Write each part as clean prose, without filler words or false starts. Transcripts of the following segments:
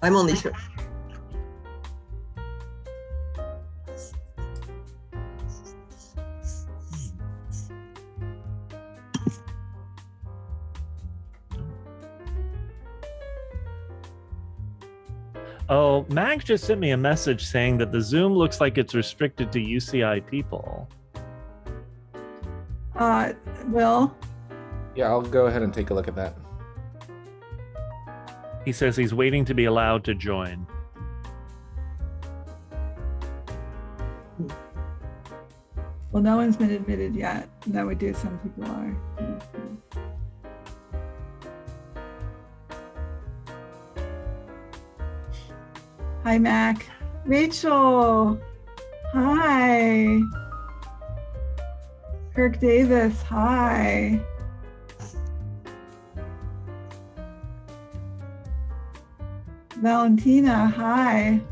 I'm only sure. Oh, Mag just sent me a message saying that the Zoom looks like it's restricted to UCI people. Will? Yeah, I'll go ahead and take a look at that. He says he's waiting to be allowed to join. Well, no one's been admitted yet. That would do, some people are. Hi, Mac. Rachel. Hi. Kirk Davis. Hi. Valentina. Hi.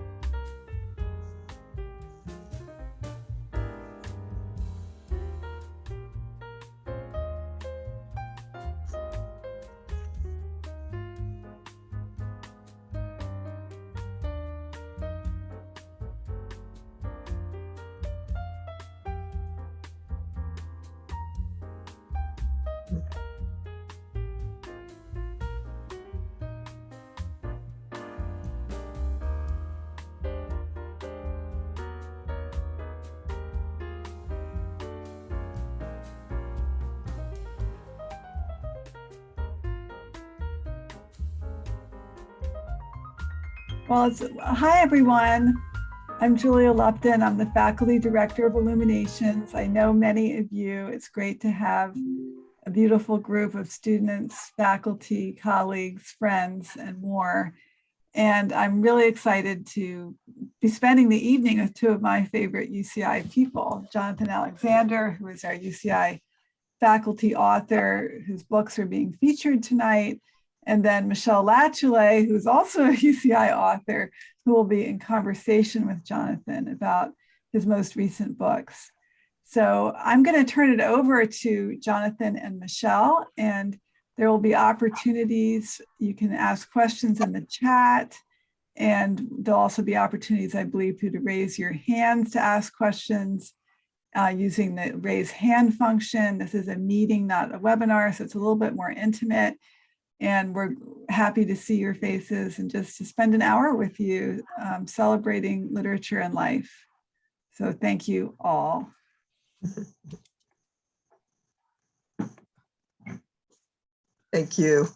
Well, hi, everyone. I'm Julia Lupton. I'm the Faculty Director of Illuminations. I know many of you. It's great to have a beautiful group of students, faculty, colleagues, friends, and more. And I'm really excited to be spending the evening with two of my favorite UCI people, Jonathan Alexandar, who is our UCI faculty author, whose books are being featured tonight, and then Michelle Latoulet, who's also a UCI author, who will be in conversation with Jonathan about his most recent books. So I'm going to turn it over to Jonathan and Michelle, and there will be opportunities. You can ask questions in the chat, and there'll also be opportunities, I believe, for you to raise your hands to ask questions using the raise hand function. This is a meeting, not a webinar, so it's a little bit more intimate. And we're happy to see your faces and just to spend an hour with you celebrating literature and life. So thank you all. Thank you.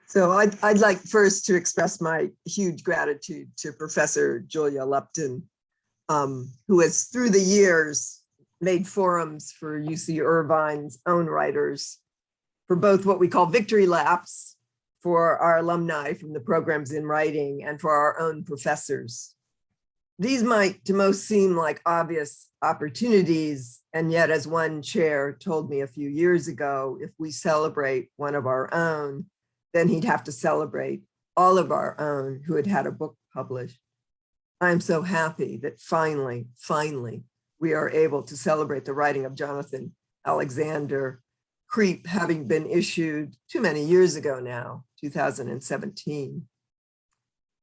So I'd like first to express my huge gratitude to Professor Julia Lupton, who has through the years made forums for UC Irvine's own writers for both what we call victory laps for our alumni from the programs in writing and for our own professors. These might to most seem like obvious opportunities, and yet as one chair told me a few years ago, if we celebrate one of our own, then he'd have to celebrate all of our own who had had a book published. I'm so happy that finally, we are able to celebrate the writing of Jonathan Alexandar, Creep having been issued too many years ago now, 2017.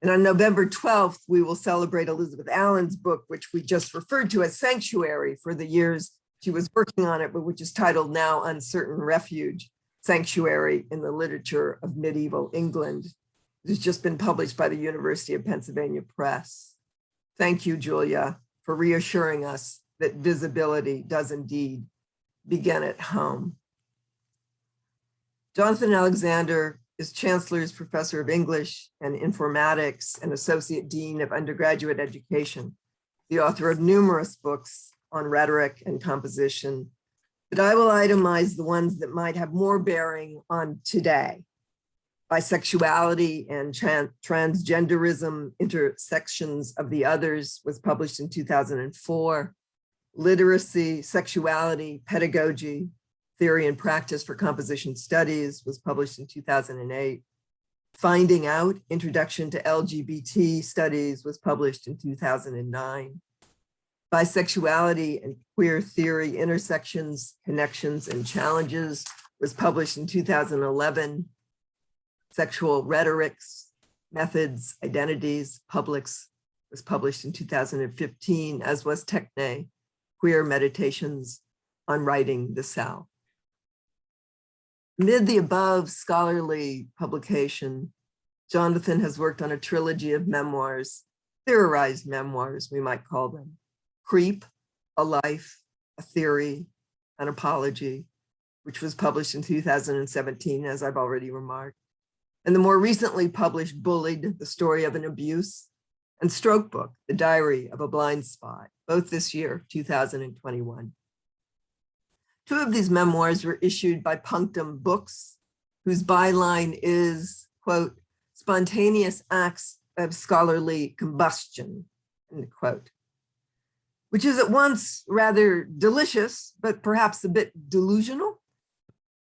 And on November 12th, we will celebrate Elizabeth Allen's book, which we just referred to as Sanctuary for the years she was working on it, but which is titled now Uncertain Refuge, Sanctuary in the Literature of Medieval England. It has just been published by the University of Pennsylvania Press. Thank you, Julia, for reassuring us that visibility does indeed begin at home. Jonathan Alexandar is Chancellor's Professor of English and Informatics and Associate Dean of Undergraduate Education, the author of numerous books on rhetoric and composition, but I will itemize the ones that might have more bearing on today. Bisexuality and Transgenderism, Intersections of the Others was published in 2004. Literacy, Sexuality, Pedagogy, Theory and Practice for Composition Studies was published in 2008. Finding Out, Introduction to LGBT Studies was published in 2009. Bisexuality and Queer Theory, Intersections, Connections, and Challenges was published in 2011. Sexual Rhetorics, Methods, Identities, Publics was published in 2015, as was Techne, Queer Meditations on Writing the South. Amid the above scholarly publication, Jonathan has worked on a trilogy of memoirs, theorized memoirs, we might call them: Creep, A Life, A Theory, An Apology, which was published in 2017, as I've already remarked, and the more recently published Bullied, The Story of an Abuse, and Stroke Book, The Diary of a Blind Spot, both this year, 2021. Two of these memoirs were issued by Punctum Books, whose byline is, quote, "Spontaneous Acts of Scholarly Combustion," end quote, which is at once rather delicious, but perhaps a bit delusional,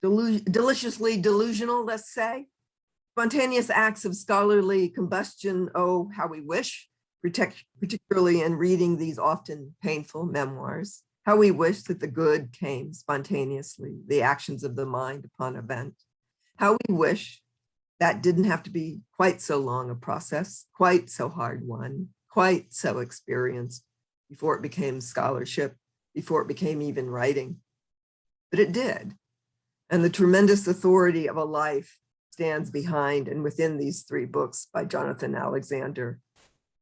deliciously delusional, let's say. Spontaneous acts of scholarly combustion, oh, how we wish, particularly in reading these often painful memoirs, how we wish that the good came spontaneously, the actions of the mind upon event. How we wish that didn't have to be quite so long a process, quite so hard one, quite so experienced before it became scholarship, before it became even writing. But it did. And the tremendous authority of a life stands behind and within these three books by Jonathan Alexandar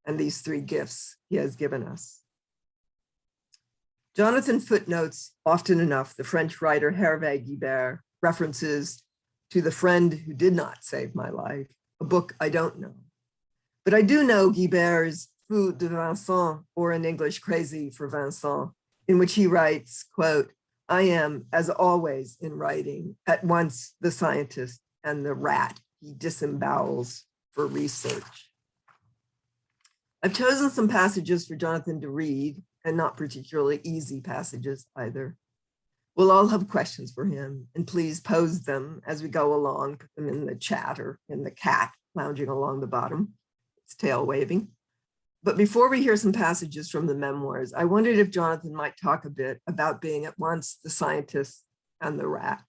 and these three gifts he has given us. Jonathan footnotes often enough the French writer Hervé Guibert references to The Friend Who Did Not Save My Life, a book I don't know. But I do know Guibert's Fou de Vincent, or in English, Crazy for Vincent, in which he writes, quote, "I am, as always in writing, at once the scientist and the rat he disembowels for research." I've chosen some passages for Jonathan to read, and not particularly easy passages either. We'll all have questions for him, and please pose them as we go along, put them in the chat or in the cat lounging along the bottom, its tail waving. But before we hear some passages from the memoirs, I wondered if Jonathan might talk a bit about being at once the scientist and the rat.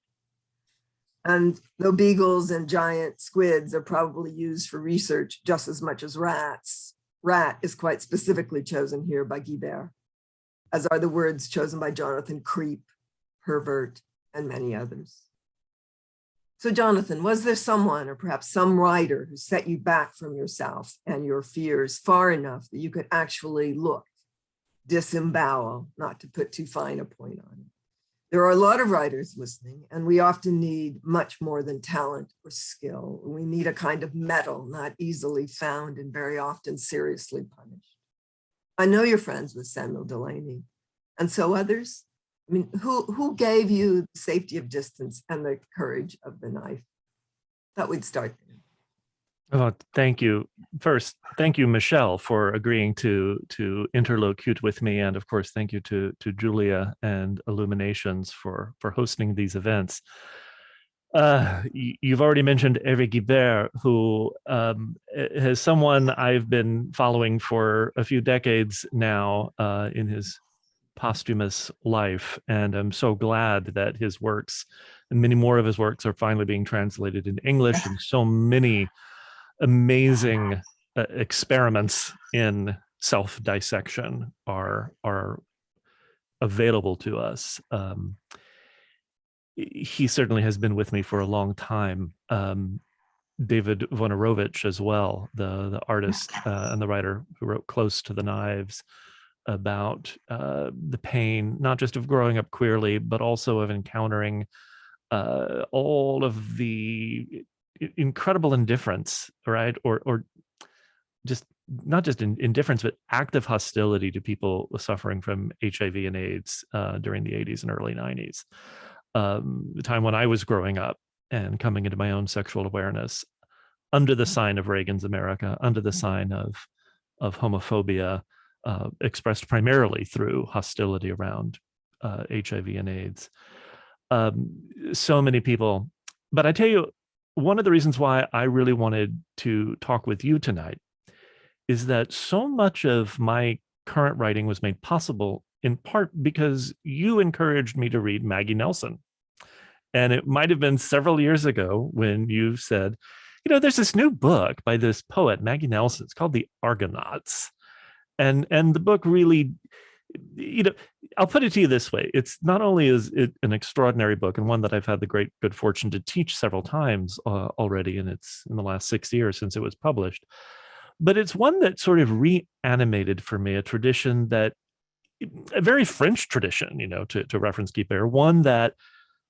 And though beagles and giant squids are probably used for research just as much as rats, rat is quite specifically chosen here by Guibert, as are the words chosen by Jonathan: creep, pervert, and many others. So Jonathan, was there someone or perhaps some writer who set you back from yourself and your fears far enough that you could actually look, disembowel, not to put too fine a point on it? There are a lot of writers listening, and we often need much more than talent or skill. We need a kind of metal not easily found and very often seriously punished. I know you're friends with Samuel Delany, and so others. I mean, who gave you the safety of distance and the courage of the knife? Thought we'd start there. Oh, thank you. First, thank you, Michelle, for agreeing to interlocute with me, and of course, thank you to Julia and Illuminations for hosting these events. You've already mentioned Hervé Guibert, who is someone I've been following for a few decades now in his posthumous life, and I'm so glad that his works, and many more of his works, are finally being translated in English, and so many amazing experiments in self-dissection are available to us. He certainly has been with me for a long time. David Wojnarowicz as well, the artist and the writer who wrote Close to the Knives, about the pain, not just of growing up queerly, but also of encountering all of the incredible indifference, right? Or just not just indifference, but active hostility to people suffering from HIV and AIDS during the 80s and early 90s. The time when I was growing up and coming into my own sexual awareness under the sign of Reagan's America, under the sign of homophobia, expressed primarily through hostility around HIV and AIDS. So many people, but I tell you, one of the reasons why I really wanted to talk with you tonight is that so much of my current writing was made possible in part because you encouraged me to read Maggie Nelson. And it might have been several years ago when you said, there's this new book by this poet, Maggie Nelson. It's called The Argonauts. And the book really, I'll put it to you this way. It's not only is it an extraordinary book and one that I've had the great good fortune to teach several times already, and it's in the last 6 years since it was published, but it's one that sort of reanimated for me a tradition that, a very French tradition, to reference Guibert, one that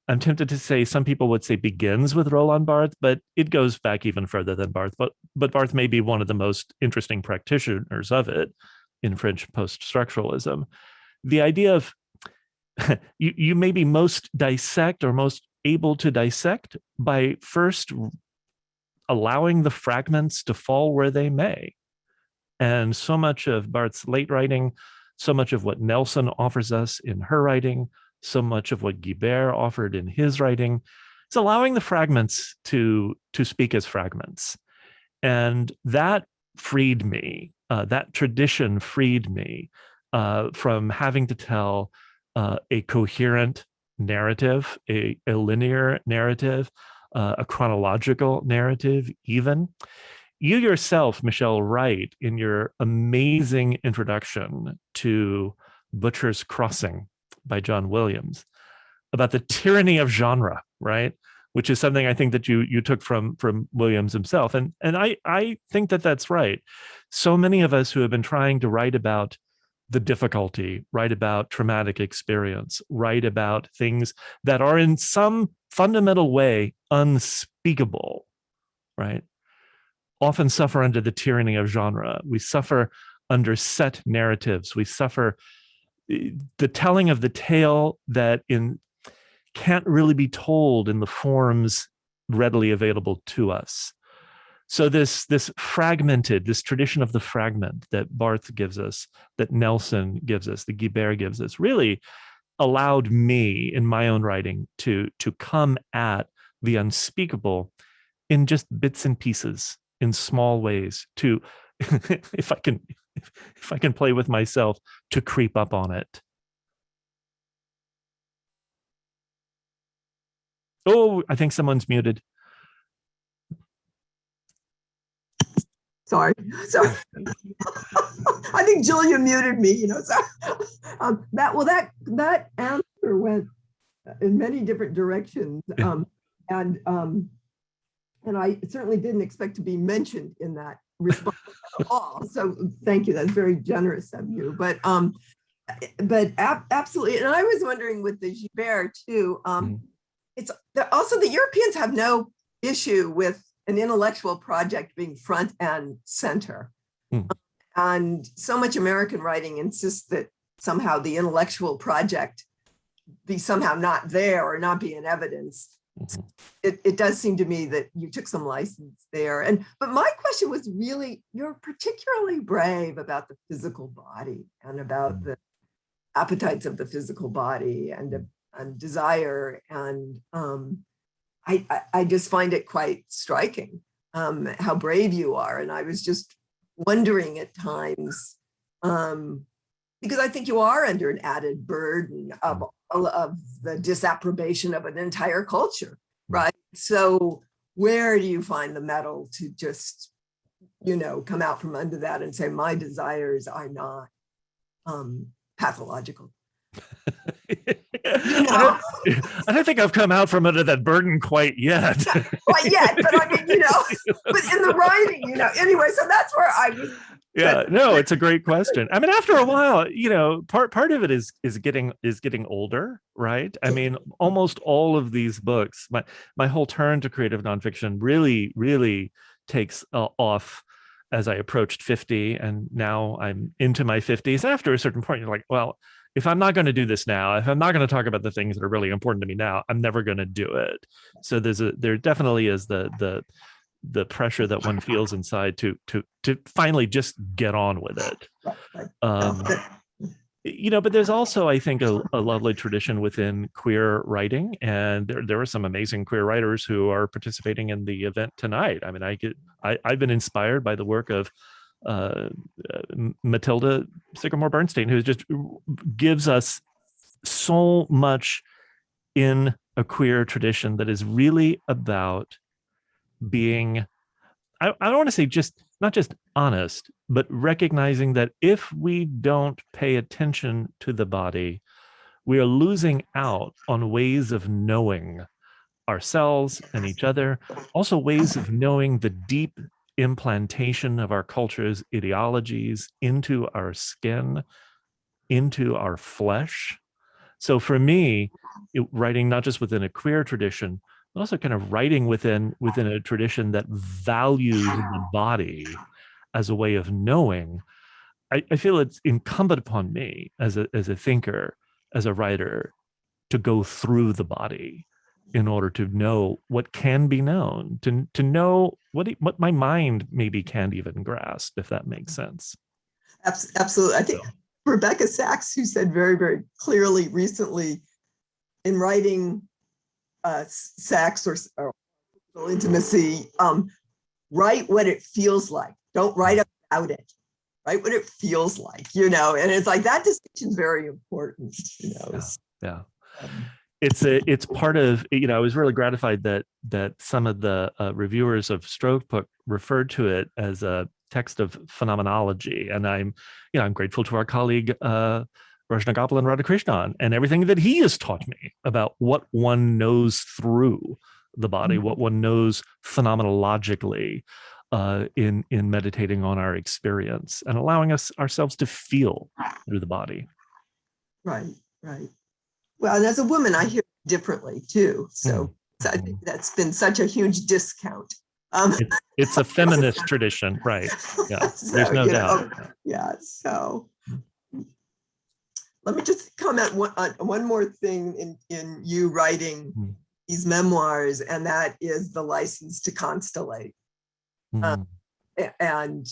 I'm tempted to say some people would say begins with Roland Barthes, but it goes back even further than Barthes. But Barthes may be one of the most interesting practitioners of it in French post-structuralism. The idea of you maybe most dissect or most able to dissect by first allowing the fragments to fall where they may. And so much of Barthes' late writing, so much of what Nelson offers us in her writing, so much of what Guibert offered in his writing, is allowing the fragments to speak as fragments. And that freed me, that tradition freed me from having to tell a coherent narrative, a linear narrative, a chronological narrative even. You yourself, Michelle, write in your amazing introduction to Butcher's Crossing by John Williams about the tyranny of genre, right? Which is something I think that you took from Williams himself. And I think that that's right. So many of us who have been trying to write about the difficulty, write about traumatic experience, write about things that are in some fundamental way unspeakable, right? Often suffer under the tyranny of genre. We suffer under set narratives. We suffer the telling of the tale that can't really be told in the forms readily available to us. So this fragmented, this tradition of the fragment that Barthes gives us, that Nelson gives us, that Guibert gives us, really allowed me in my own writing to come at the unspeakable in just bits and pieces, in small ways, to if I can play with myself, to creep up on it. Oh, I think someone's muted. Sorry. I think Julia muted me, So that answer went in many different directions. And I certainly didn't expect to be mentioned in that response at all. So thank you. That's very generous of you. But absolutely. And I was wondering with the Guibert too, it's also the Europeans have no issue with an intellectual project being front and center. And so much American writing insists that somehow the intellectual project be somehow not there or not be in evidence. It does seem to me that you took some license there. But my question was really, you're particularly brave about the physical body and about the appetites of the physical body and desire. And I just find it quite striking how brave you are. And I was just wondering at times, because I think you are under an added burden of the disapprobation of an entire culture, right? So where do you find the mettle to just, come out from under that and say, my desires are not pathological? I don't think I've come out from under that burden quite yet. Quite yet, but I mean, but in the writing, anyway, so that's where I was. Yeah, no, it's a great question. I mean, after a while, part of it is getting older, right? I mean, almost all of these books, my whole turn to creative nonfiction really takes off as I approached 50, and now I'm into my 50s. And after a certain point, you're like, well, if I'm not going to do this now, if I'm not going to talk about the things that are really important to me now, I'm never going to do it. So there definitely is the pressure that one feels inside to finally just get on with it. But there's also, I think, a lovely tradition within queer writing, and there are some amazing queer writers who are participating in the event tonight. I mean, I've been inspired by the work of Matilda Sycamore Bernstein, who just gives us so much in a queer tradition that is really about being I don't want to say just not just honest, but recognizing that if we don't pay attention to the body, we are losing out on ways of knowing ourselves and each other, also ways of knowing the deep implantation of our culture's ideologies into our skin, into our flesh. So for me, writing not just within a queer tradition, but also kind of writing within a tradition that values the body as a way of knowing, I feel it's incumbent upon me as a thinker, as a writer, to go through the body in order to know what can be known, to know what my mind maybe can't even grasp, if that makes sense. Absolutely. I think Rebecca Sachs, who said very, very clearly recently in writing sex or intimacy, write what it feels like. Don't write about it. Write what it feels like, and it's like that distinction is very important, Yeah. It's part of, I was really gratified that some of the reviewers of Stroke Book referred to it as a text of phenomenology. And I'm grateful to our colleague, Rajna Gopalan Radhakrishnan, and everything that he has taught me about what one knows through the body, what one knows phenomenologically in meditating on our experience and allowing ourselves to feel through the body. Right. Well, and as a woman, I hear it differently too. So I think that's been such a huge discount. It's a feminist tradition, right? Yeah, so, there's no doubt. Yeah. So let me just comment on one more thing in you writing these memoirs, and that is the license to constellate. And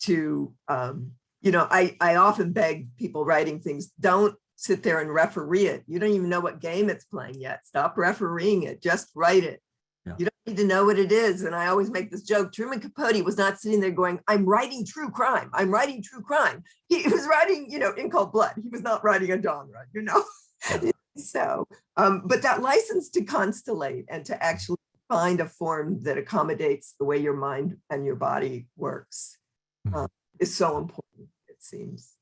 to, I often beg people writing things, don't sit there and referee it. You don't even know what game it's playing yet. Stop refereeing it. Just write it. Yeah. You don't need to know what it is. And I always make this joke. Truman Capote was not sitting there going, I'm writing true crime. I'm writing true crime. He was writing, In Cold Blood. He was not writing a genre, Yeah. So, but that license to constellate and to actually find a form that accommodates the way your mind and your body works is so important, it seems.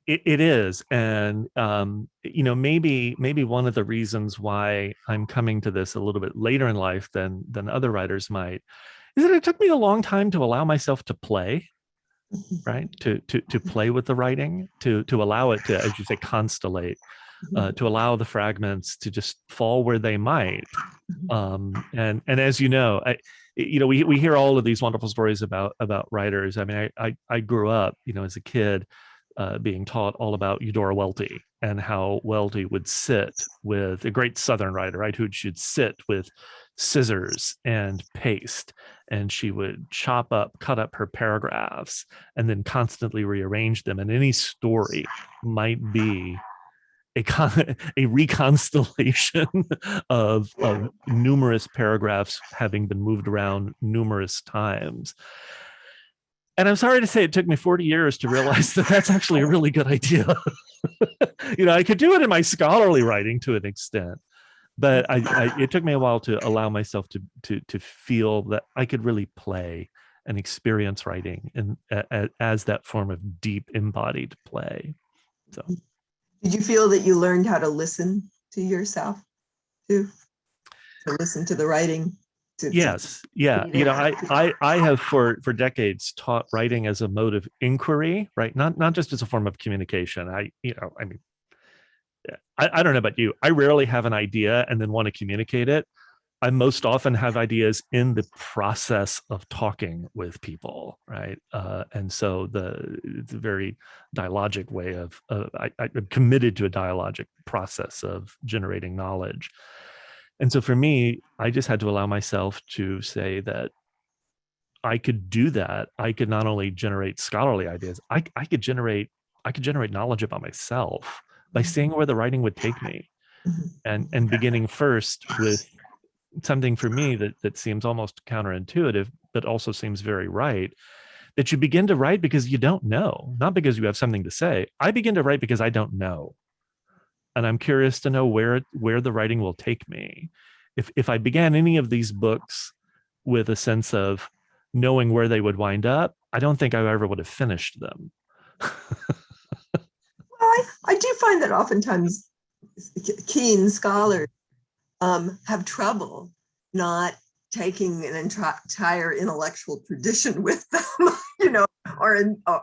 It is. And, maybe one of the reasons why I'm coming to this a little bit later in life than other writers might is that it took me a long time to allow myself to play, right? To play with the writing, to allow it to, as you say, constellate, to allow the fragments to just fall where they might. And as you know, we hear all of these wonderful stories about writers. I mean, I grew up, as a kid, being taught all about Eudora Welty and how Welty would sit with a great Southern writer, right? Who should sit with scissors and paste, and she would cut up her paragraphs and then constantly rearrange them. And any story might be a reconstellation of numerous paragraphs having been moved around numerous times. And I'm sorry to say it took me 40 years to realize that that's actually a really good idea. I could do it in my scholarly writing to an extent, but it took me a while to allow myself to feel that I could really play and experience writing as that form of deep embodied play. So, did you feel that you learned how to listen to yourself too? To listen to the writing? Yes. Yeah. I have for decades taught writing as a mode of inquiry, right? Not just as a form of communication. I don't know about you. I rarely have an idea and then want to communicate it. I most often have ideas in the process of talking with people, right? And so it's a very dialogic way of, I'm committed to a dialogic process of generating knowledge. And so for me, I just had to allow myself to say that I could do that. I could not only generate scholarly ideas, I could generate knowledge about myself by seeing where the writing would take me, and beginning first with something for me that seems almost counterintuitive, but also seems very right, that you begin to write because you don't know, not because you have something to say. I begin to write because I don't know. And I'm curious to know where the writing will take me. If I began any of these books with a sense of, knowing where they would wind up, I don't think I ever would have finished them. Well, I do find that oftentimes keen scholars have trouble not taking an entire intellectual tradition with them,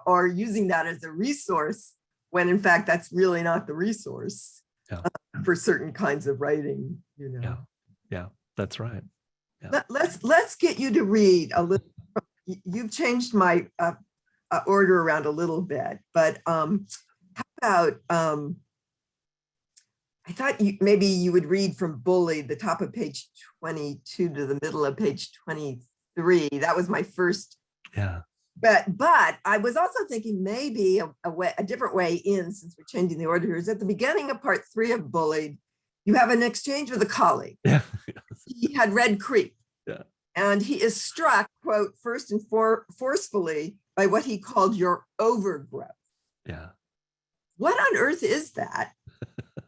or using that as a resource, when in fact that's really not the resource for certain kinds of writing. Yeah, that's right. Let's get you to read a little. You've changed my order around a little bit, but how about I thought maybe you would read from Bullied, the top of page 22 to the middle of page 23. That was my first. Yeah. But I was also thinking maybe a different way in, since we're changing the order here, is at the beginning of part 3 of Bullied, you have an exchange with a colleague. Yeah. He had read Creep. Yeah. And he is struck, quote, first and forcefully by what he called your overgrowth. Yeah. What on earth is that?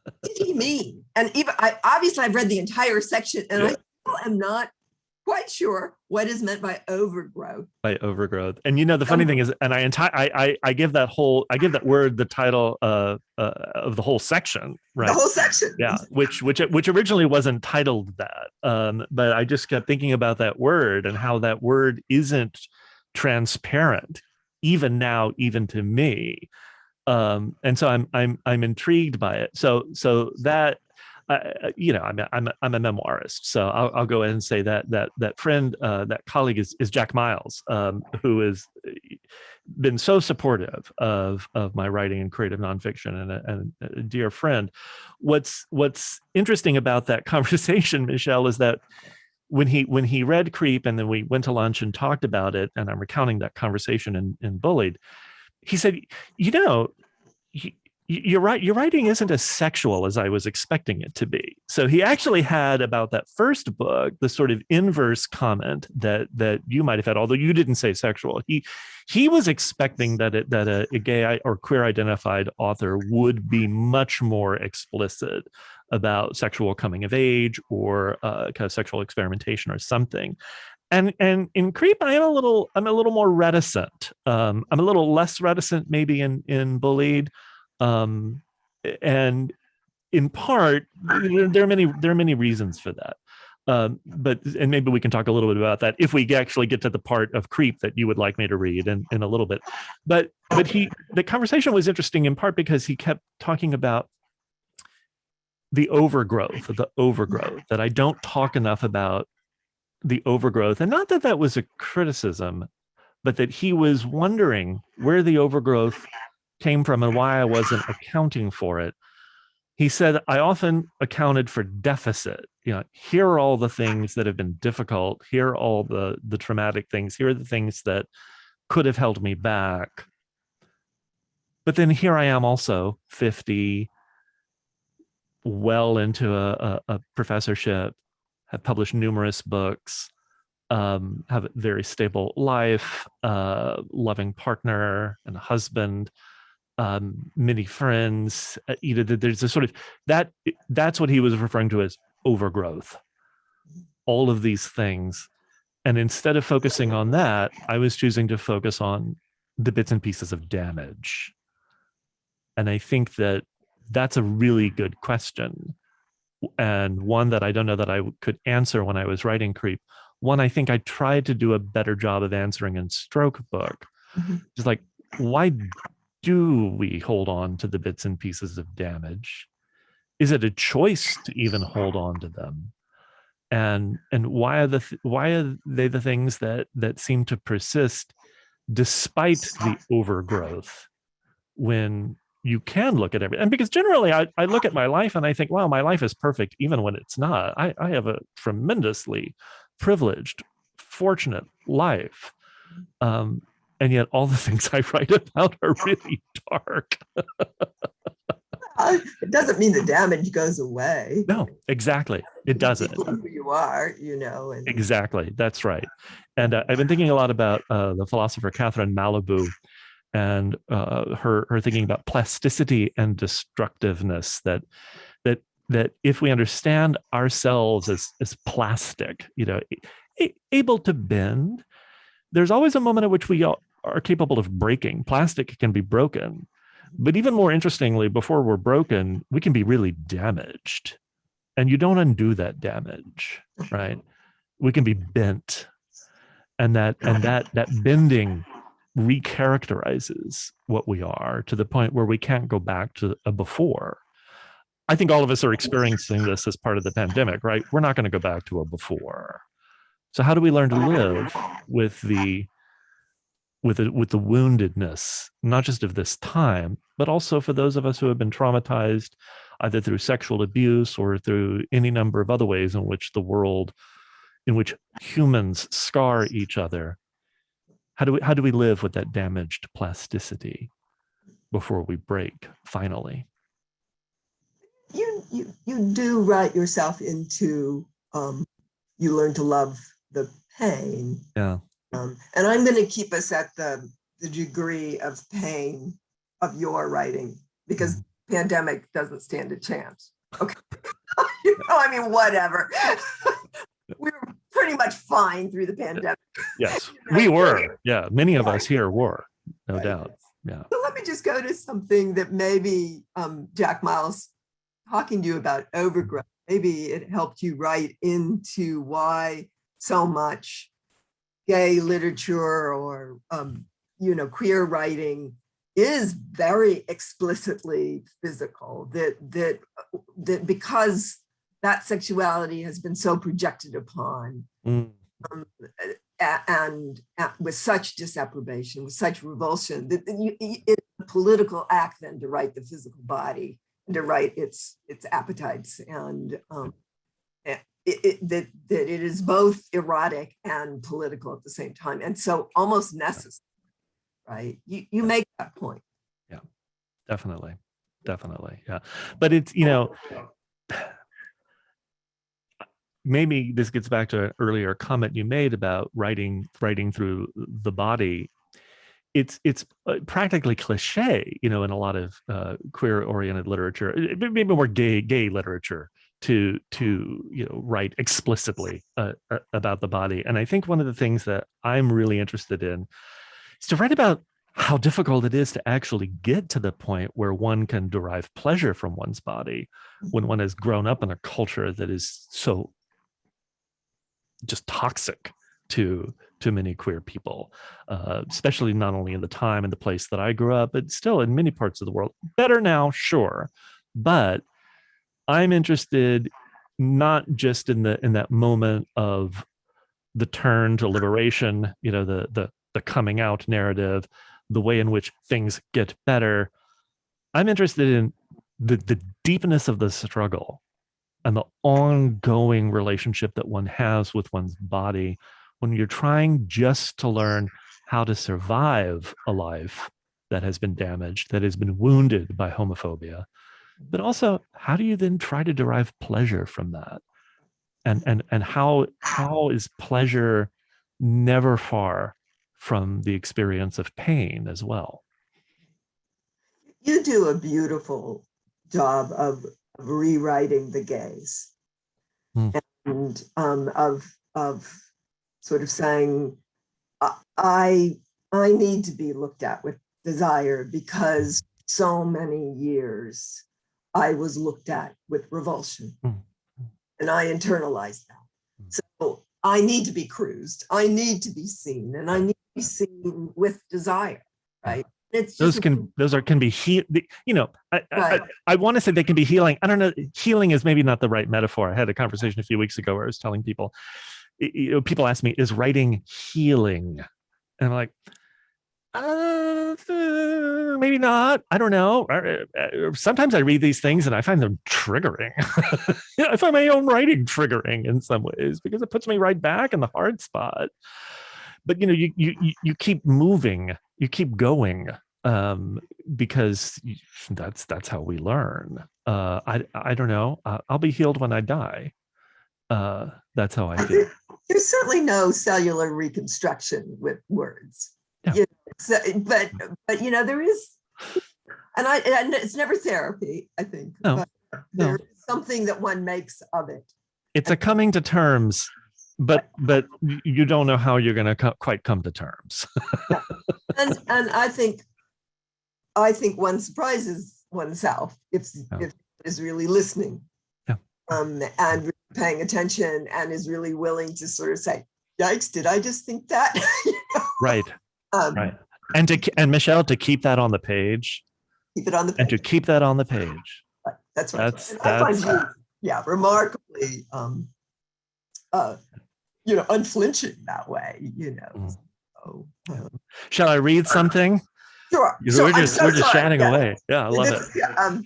What did he mean? And even obviously I've read the entire section, and I still am not quite sure what is meant by overgrowth. By overgrowth. And the funny thing is, and I give that word the title of the whole section, right? The whole section. Yeah, which originally wasn't titled that. But I just kept thinking about that word and how that word isn't transparent, even now, even to me. And so I'm intrigued by it. So that I'm a memoirist, so I'll go ahead and say that friend, that colleague is Jack Miles, who has been so supportive of my writing and creative nonfiction, and a dear friend. What's interesting about that conversation, Michelle, is that when he read Creep, and then we went to lunch and talked about it, and I'm recounting that conversation in Bullied, he said, you're right. Your writing isn't as sexual as I was expecting it to be. So he actually had, about that first book, the sort of inverse comment that you might have had, although you didn't say sexual. He was expecting that a gay or queer identified author would be much more explicit about sexual coming of age, or kind of sexual experimentation or something. And in Creep, I'm a little more reticent. I'm a little less reticent maybe in Bullied. And in part, there are many reasons for that. But maybe we can talk a little bit about that if we actually get to the part of Creep that you would like me to read in a little bit. But the conversation was interesting in part because he kept talking about the overgrowth, that I don't talk enough about the overgrowth. And not that was a criticism, but that he was wondering where the overgrowth came from and why I wasn't accounting for it. He said, I often accounted for deficit. Here are all the things that have been difficult. Here are all the traumatic things. Here are the things that could have held me back. But then here I am, also 50, well into a professorship, have published numerous books, have a very stable life, loving partner and a husband, many friends. There's a sort of that's what he was referring to as overgrowth, all of these things. And instead of focusing on that, I was choosing to focus on the bits and pieces of damage. And I think that's a really good question, and one that I don't know that I could answer when I was writing Creep. One I think I tried to do a better job of answering in Stroke Book. Just like, why do we hold on to the bits and pieces of damage? Is it a choice to even hold on to them? And why are they the things that seem to persist despite the overgrowth, when you can look at everything? And because generally I look at my life and I think, wow, my life is perfect, even when it's not. I have a tremendously privileged, fortunate life. And yet all the things I write about are really dark. It doesn't mean the damage goes away. No, exactly. It doesn't. Who you are, and Exactly. That's right. And I've been thinking a lot about the philosopher Catherine Malibu, and her thinking about plasticity and destructiveness, that if we understand ourselves as plastic, able to bend, there's always a moment at which we are capable of breaking. Plastic can be broken, but even more interestingly, before we're broken, we can be really damaged, and you don't undo that damage, right? We can be bent, and that bending recharacterizes what we are to the point where we can't go back to a before. I think all of us are experiencing this as part of the pandemic, right? We're not going to go back to a before. So how do we learn to live with the woundedness, not just of this time, but also for those of us who have been traumatized either through sexual abuse or through any number of other ways in which humans scar each other? How do we live with that damaged plasticity before we break finally? You do write yourself into you learn to love the pain. Yeah. And I'm going to keep us at the degree of pain of your writing, because pandemic doesn't stand a chance. Okay. I mean, whatever. We were pretty much fine through the pandemic. Yes, we were. Yeah, many of us here were, no doubt. Yeah. So let me just go to something that maybe Jack Miles talking to you about Overgrowth. Maybe it helped you write into why so much gay literature or queer writing is very explicitly physical. That because that sexuality has been so projected upon, and with such disapprobation, with such revulsion, that it's a political act then to write the physical body and to write its appetites, and that it is both erotic and political at the same time, and so almost necessary, right? You make that point. Yeah, definitely. Yeah, but it's maybe this gets back to an earlier comment you made about writing through the body. It's practically cliche, in a lot of queer-oriented literature, maybe more gay literature, to write explicitly about the body. And I think one of the things that I'm really interested in is to write about how difficult it is to actually get to the point where one can derive pleasure from one's body when one has grown up in a culture that is so just toxic to many queer people, especially not only in the time and the place that I grew up, but still in many parts of the world. Better now, sure, but I'm interested not just in that moment of the turn to liberation, the coming out narrative, the way in which things get better. I'm interested in the deepness of the struggle and the ongoing relationship that one has with one's body when you're trying just to learn how to survive a life that has been damaged, that has been wounded by homophobia. But also, how do you then try to derive pleasure from that? And how is pleasure never far from the experience of pain as well? You do a beautiful job of rewriting the gaze, and of sort of saying, I need to be looked at with desire because so many years I was looked at with revulsion, and I internalized that. So I need to be cruised, I need to be seen, and I need to be seen with desire, right? It's those can be I want to say they can be healing. I don't know. Healing is maybe not the right metaphor. I had a conversation a few weeks ago where I was telling people, people ask me, is writing healing? And I'm like, maybe not. I don't know. Sometimes I read these things and I find them triggering. I find my own writing triggering in some ways because it puts me right back in the hard spot. But you keep moving, you keep going, because that's how we learn. I don't know. I'll be healed when I die. That's how I feel. There's certainly no cellular reconstruction with words. Yeah. But there is, and it's never therapy, I think. No, but there's something that one makes of it. It's a coming to terms but you don't know how you're going to quite come to terms. And I think one surprises oneself if is really listening, and really paying attention, and is really willing to sort of say, "Yikes! Did I just think that?" Right. Right. And Michelle, to keep that on the page. Keep it on the page. And to keep that on the page. Right. That's right. That's I find you, remarkably, unflinching that way. So, shall I read something? Sure. We're just chatting away. Yeah, I love it. Yeah,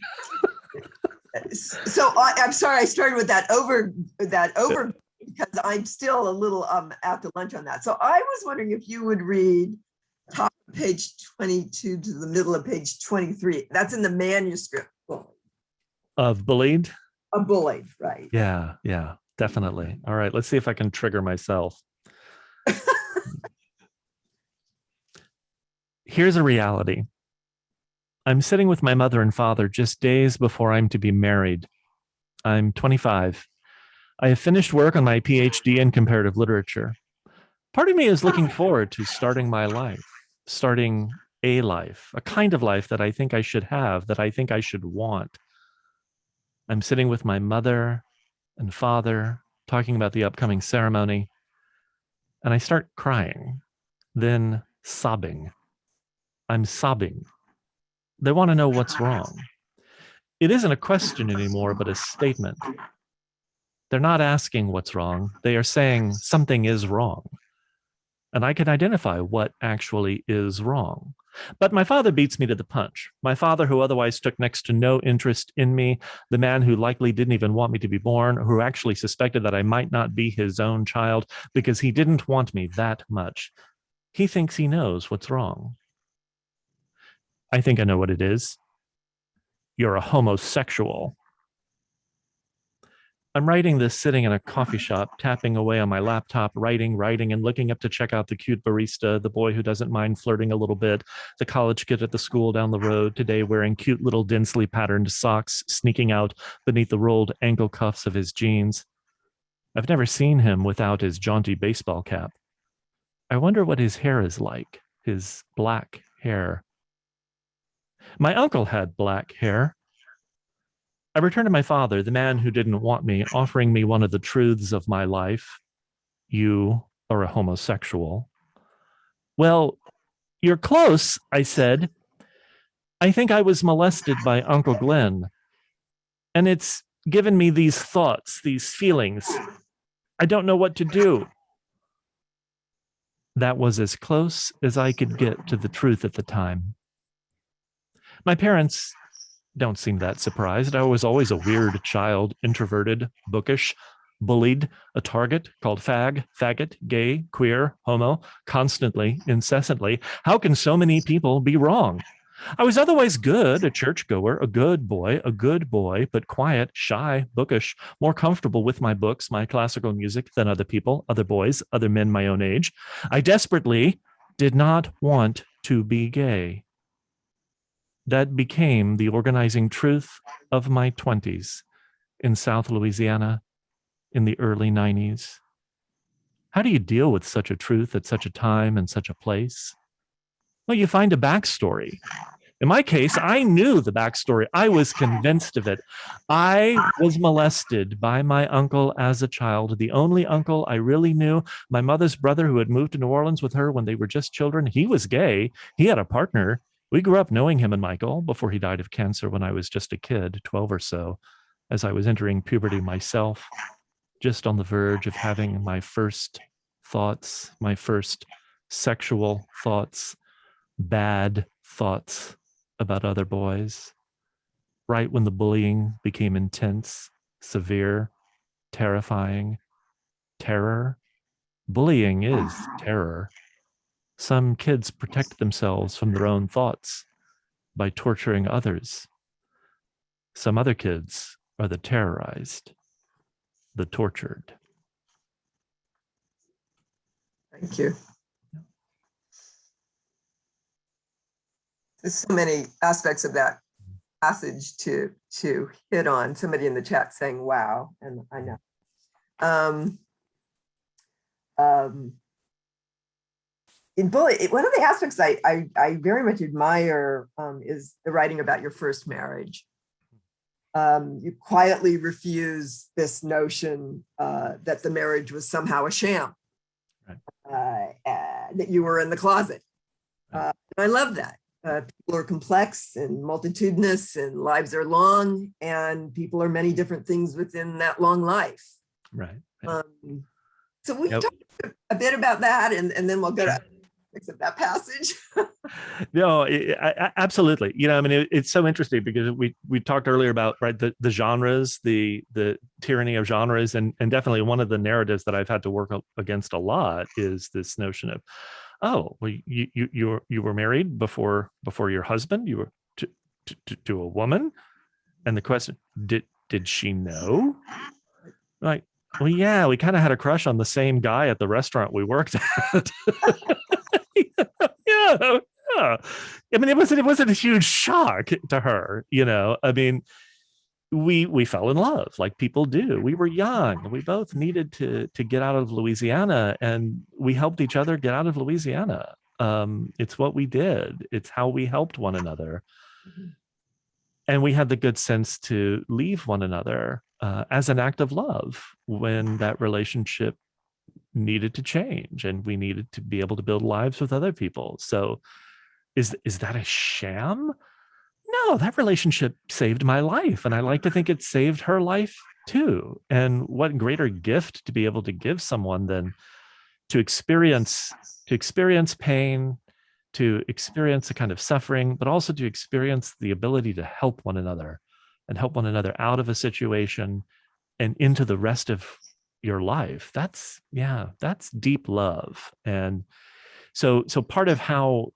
so I'm sorry I started with that over because I'm still a little after lunch on that. So I was wondering if you would read top of page 22 to the middle of page 23. That's in the manuscript. Of bullied? A bullied, right. Yeah, definitely. All right, let's see if I can trigger myself. Here's a reality. I'm sitting with my mother and father just days before I'm to be married. I'm 25. I have finished work on my PhD in comparative literature. Part of me is looking forward to starting my life, starting a life, a kind of life that I think I should have, that I think I should want. I'm sitting with my mother and father, talking about the upcoming ceremony, and I start crying, then sobbing. I'm sobbing. They want to know what's wrong. It isn't a question anymore, but a statement. They're not asking what's wrong. They are saying something is wrong. And I can identify what actually is wrong. But my father beats me to the punch. My father, who otherwise took next to no interest in me, the man who likely didn't even want me to be born, who actually suspected that I might not be his own child because he didn't want me that much. He thinks he knows what's wrong. I think I know what it is. You're a homosexual. I'm writing this sitting in a coffee shop, tapping away on my laptop, writing, and looking up to check out the cute barista, the boy who doesn't mind flirting a little bit, the college kid at the school down the road today wearing cute little densely patterned socks, sneaking out beneath the rolled ankle cuffs of his jeans. I've never seen him without his jaunty baseball cap. I wonder what his hair is like, his black hair. My uncle had black hair. I returned to my father, the man who didn't want me, offering me one of the truths of my life. You are a homosexual. Well, you're close, I said. I think I was molested by Uncle Glenn. And it's given me these thoughts, these feelings. I don't know what to do. That was as close as I could get to the truth at the time. My parents don't seem that surprised. I was always a weird child, introverted, bookish, bullied, a target, called faggot, gay, queer, homo, constantly, incessantly. How can so many people be wrong? I was otherwise good, a churchgoer, a good boy, but quiet, shy, bookish, more comfortable with my books, my classical music than other people, other boys, other men my own age. I desperately did not want to be gay. That became the organizing truth of my 20s in South Louisiana in the early 90s. How do you deal with such a truth at such a time and such a place? Well, you find a backstory. In my case, I knew the backstory. I was convinced of it. I was molested by my uncle as a child, the only uncle I really knew. My mother's brother, who had moved to New Orleans with her when they were just children, he was gay. He had a partner. We grew up knowing him and Michael before he died of cancer when I was just a kid, 12 or so, as I was entering puberty myself, just on the verge of having my first thoughts, my first sexual thoughts, bad thoughts about other boys, right when the bullying became intense, severe, terrifying. Terror. Bullying is terror. Some kids protect themselves from their own thoughts by torturing others. Some other kids are the terrorized, the tortured. Thank you. There's so many aspects of that passage to hit on. Somebody in the chat saying, wow, and I know. in bullet, one of the aspects I very much admire is the writing about your first marriage. You quietly refuse this notion that the marriage was somehow a sham, right. That you were in the closet. Right. I love that. People are complex and multitudinous, and lives are long, and people are many different things within that long life. Right. So we talked a bit about that, and then we'll go to that passage. No, absolutely. I mean, it's so interesting because we talked earlier about, right, the genres, the tyranny of genres, and definitely one of the narratives that I've had to work against a lot is this notion of, oh, well, you were married before your husband, you were to a woman, and the question, did she know? Like, well, yeah, we kind of had a crush on the same guy at the restaurant we worked at. Yeah. I mean, it wasn't a huge shock to her, I mean, we fell in love like people do. We were young. We both needed to get out of Louisiana, and we helped each other get out of Louisiana. It's what we did. It's how we helped one another. And we had the good sense to leave one another as an act of love when that relationship needed to change, and we needed to be able to build lives with other people. So is that a sham? No, that relationship saved my life, and I like to think it saved her life too. And what greater gift to be able to give someone than to experience pain, to experience a kind of suffering, but also to experience the ability to help one another and help one another out of a situation and into the rest of your life. That's deep love. And so part of how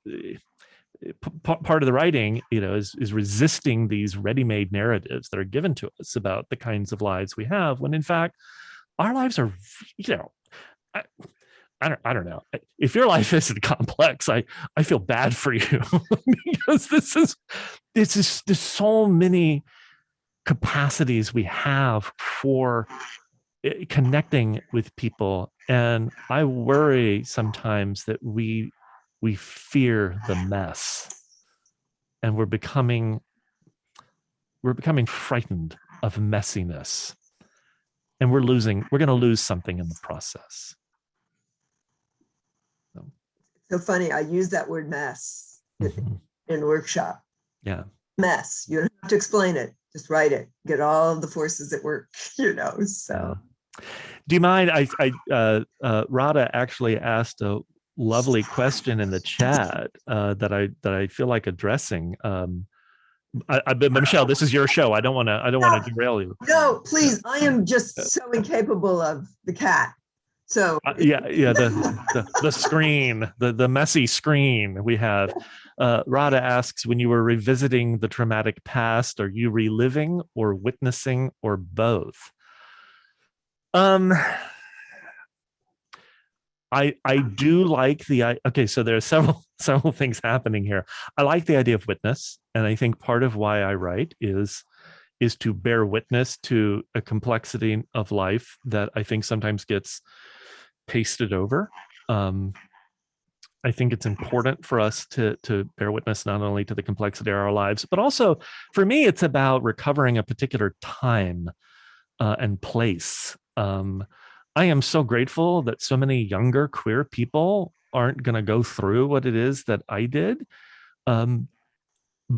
part of the writing, is resisting these ready-made narratives that are given to us about the kinds of lives we have, when in fact our lives are, I don't know. If your life isn't complex, I feel bad for you because there's so many capacities we have for connecting with people, and I worry sometimes that we fear the mess, and we're becoming frightened of messiness, and we're going to lose something in the process. So funny, I use that word mess in workshop. Yeah. Mess. You don't have to explain it. Just write it. Get all of the forces at work, so. Do you mind? Radha actually asked a lovely question in the chat that I feel like addressing. But Michelle, this is your show. I don't want to derail you. No, please. I am just so incapable of the cat. So the screen, the messy screen we have. Radha asks, when you were revisiting the traumatic past, are you reliving or witnessing or both? I do like okay, so there are several things happening here. I like the idea of witness, and I think part of why I write is to bear witness to a complexity of life that I think sometimes gets pasted over. I think it's important for us to bear witness not only to the complexity of our lives, but also for me, it's about recovering a particular time and place. I am so grateful that so many younger queer people aren't going to go through what it is that I did. But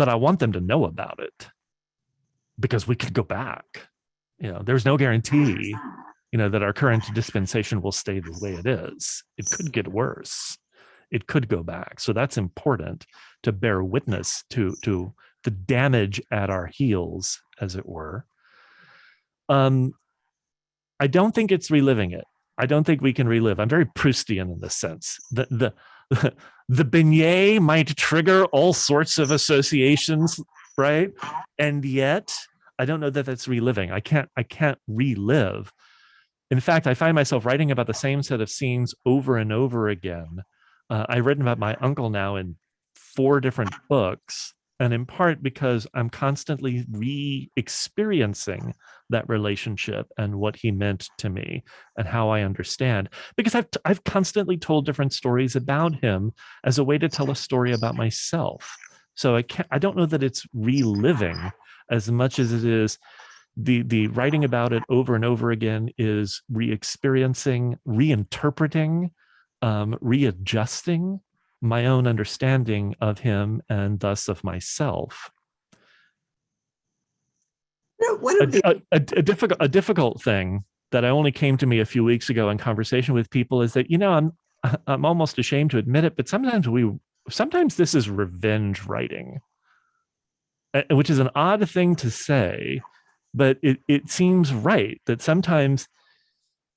I want them to know about it, because we could go back. There's no guarantee, that our current dispensation will stay the way it is. It could get worse. It could go back. So that's important, to bear witness to the damage at our heels, as it were. I don't think it's reliving it. I don't think we can relive. I'm very Proustian in this sense. The beignet might trigger all sorts of associations, right? And yet, I don't know that that's reliving. I can't relive. In fact, I find myself writing about the same set of scenes over and over again. I've written about my uncle now in 4 different books, And in part because I'm constantly re-experiencing that relationship and what he meant to me and how I understand. Because I've constantly told different stories about him as a way to tell a story about myself. So I don't know that it's reliving as much as it is the writing about it over and over again is re-experiencing, reinterpreting, readjusting my own understanding of him and thus of myself. One of the A difficult thing that I only came to me a few weeks ago in conversation with people is that, I'm almost ashamed to admit it, but sometimes this is revenge writing, which is an odd thing to say, but it seems right that sometimes,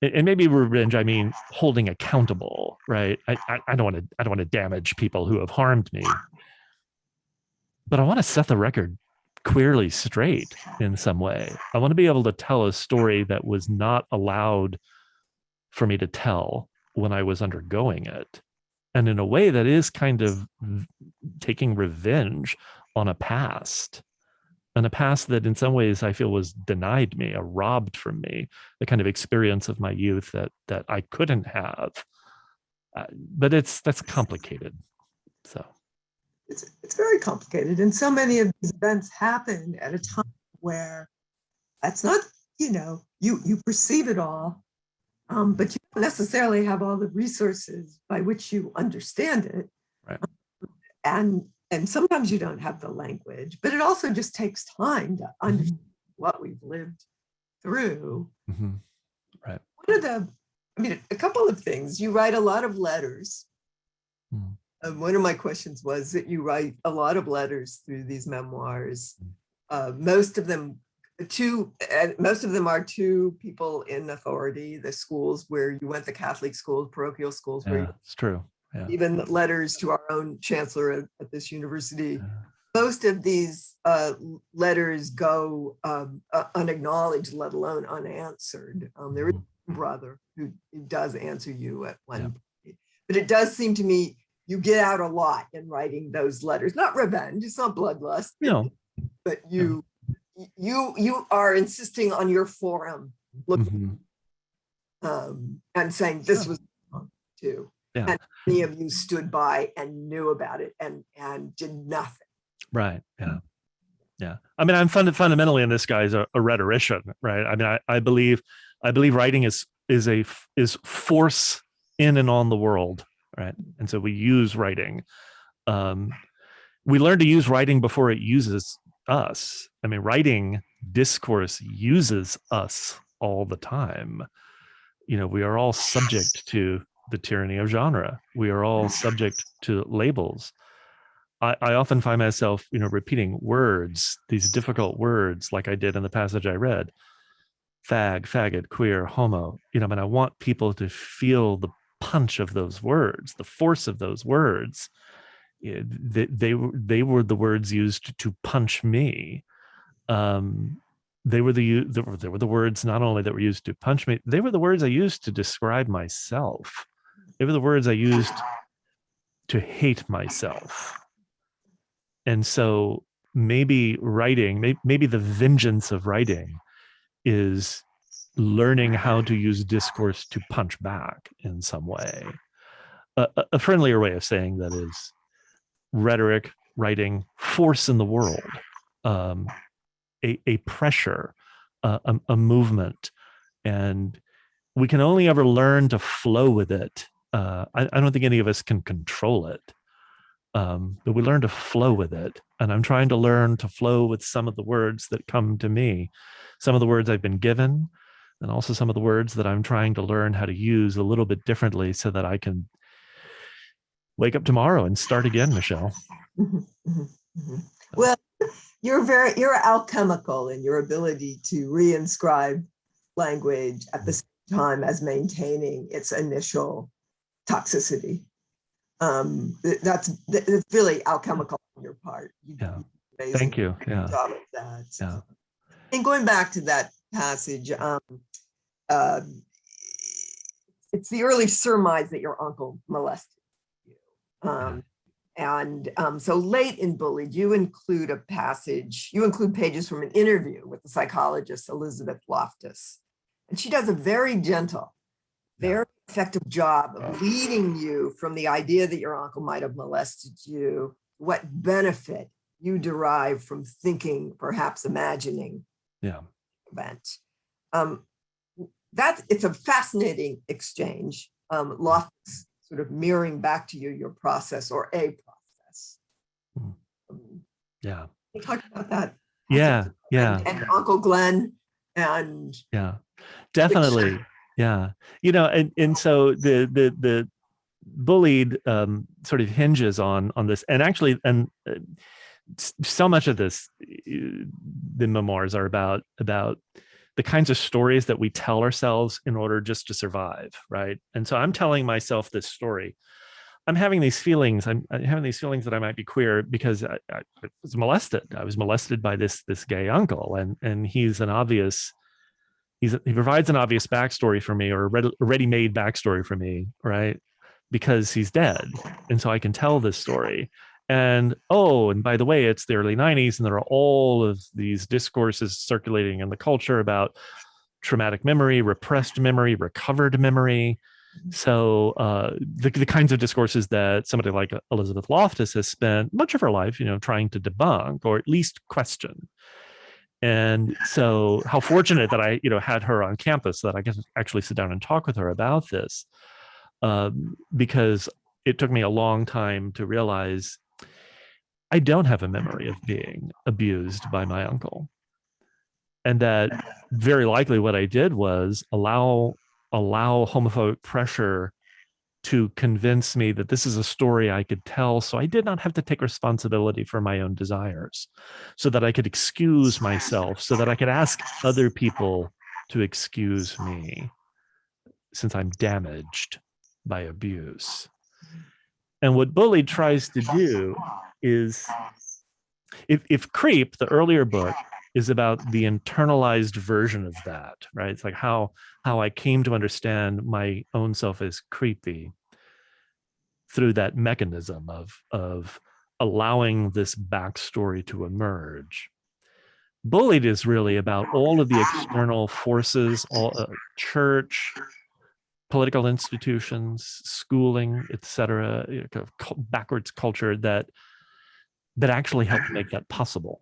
and maybe revenge, I mean holding accountable, right? I don't want to damage people who have harmed me, but I want to set the record queerly straight in some way. I want to be able to tell a story that was not allowed for me to tell when I was undergoing it, and in a way that is kind of taking revenge on a past. And a past that in some ways I feel was denied me or robbed from me, the kind of experience of my youth that I couldn't have. But that's complicated. So it's very complicated. And so many of these events happen at a time where that's not, you perceive it all, but you don't necessarily have all the resources by which you understand it. Right. And sometimes you don't have the language, but it also just takes time to understand what we've lived through. Mm-hmm. Right. A couple of things. You write a lot of letters. One of my questions was that you write a lot of letters through these memoirs. Most of them are to people in authority, the schools where you went, the Catholic schools, parochial schools, where it's true. Yeah. Even letters to our own chancellor at this university. Most of these letters go unacknowledged, let alone unanswered. There is a brother who does answer you at one point. But it does seem to me you get out a lot in writing those letters. Not revenge, it's not bloodlust. No. But you are insisting on your forum, looking and saying this was wrong too. Yeah. And many of you stood by and knew about it and did nothing. Right. Yeah. Yeah. I mean, I'm fundamentally in this guy's a rhetorician, right? I mean, I believe writing is force in and on the world, right? And so we use writing. We learn to use writing before it uses us. I mean, writing discourse uses us all the time. We are all subject to the tyranny of genre. We are all subject to labels. I often find myself, repeating words, these difficult words, like I did in the passage I read: fag, faggot, queer, homo. I want people to feel the punch of those words, the force of those words. They were the words used to punch me. They were the words not only that were used to punch me, they were the words I used to describe myself. They were the words I used to hate myself. And so maybe writing, maybe the vengeance of writing is learning how to use discourse to punch back in some way. A friendlier way of saying that is rhetoric, writing, force in the world, a pressure, a movement. And we can only ever learn to flow with it. I don't think any of us can control it, but we learn to flow with it. And I'm trying to learn to flow with some of the words that come to me, some of the words I've been given, and also some of the words that I'm trying to learn how to use a little bit differently so that I can wake up tomorrow and start again, Michelle. Well, you're alchemical in your ability to reinscribe language at the same time as maintaining its initial toxicity. That's really alchemical on your part. Thank you. Yeah. Job of that. Yeah. And going back to that passage, it's the early surmise that your uncle molested you. And so late in Bullied, you include pages from an interview with the psychologist Elizabeth Loftus. And she does a very gentle, very effective job of leading you from the idea that your uncle might have molested you, what benefit you derive from thinking, perhaps imagining event. It's a fascinating exchange. Loftus sort of mirroring back to you your process or a process. Yeah. We'll talk about that. Yeah. And Uncle Glenn and definitely. Yeah. And so the Bullied sort of hinges on this, and actually, so much of this, the memoirs are about the kinds of stories that we tell ourselves in order just to survive, right? And so I'm telling myself this story. I'm having these feelings. I'm having these feelings that I might be queer because I was molested. I was molested by this gay uncle, and he provides an obvious backstory for me, or a ready-made backstory for me, right? Because he's dead, and so I can tell this story. And by the way, it's the early 90s, and there are all of these discourses circulating in the culture about traumatic memory, repressed memory, recovered memory. So the kinds of discourses that somebody like Elizabeth Loftus has spent much of her life, trying to debunk or at least question. And so how fortunate that I, had her on campus, that I could actually sit down and talk with her about this, because it took me a long time to realize I don't have a memory of being abused by my uncle. And that very likely what I did was allow homophobic pressure to convince me that this is a story I could tell, so I did not have to take responsibility for my own desires, so that I could excuse myself, so that I could ask other people to excuse me, since I'm damaged by abuse. And what Bullied tries to do is, if Creep, the earlier book, is about the internalized version of that, right? It's like how I came to understand my own self as creepy through that mechanism of allowing this backstory to emerge. Bullied is really about all of the external forces, church, political institutions, schooling, etc., backwards culture that actually helped make that possible,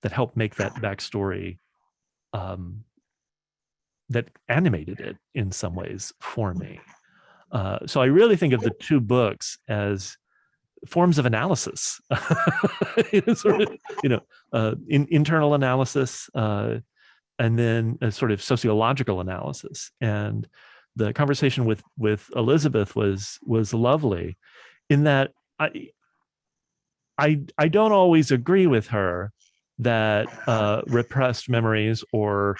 that helped make that backstory, that animated it in some ways for me. So I really think of the two books as forms of analysis, internal analysis, and then a sort of sociological analysis. And the conversation with Elizabeth was lovely, in that I don't always agree with her that repressed memories are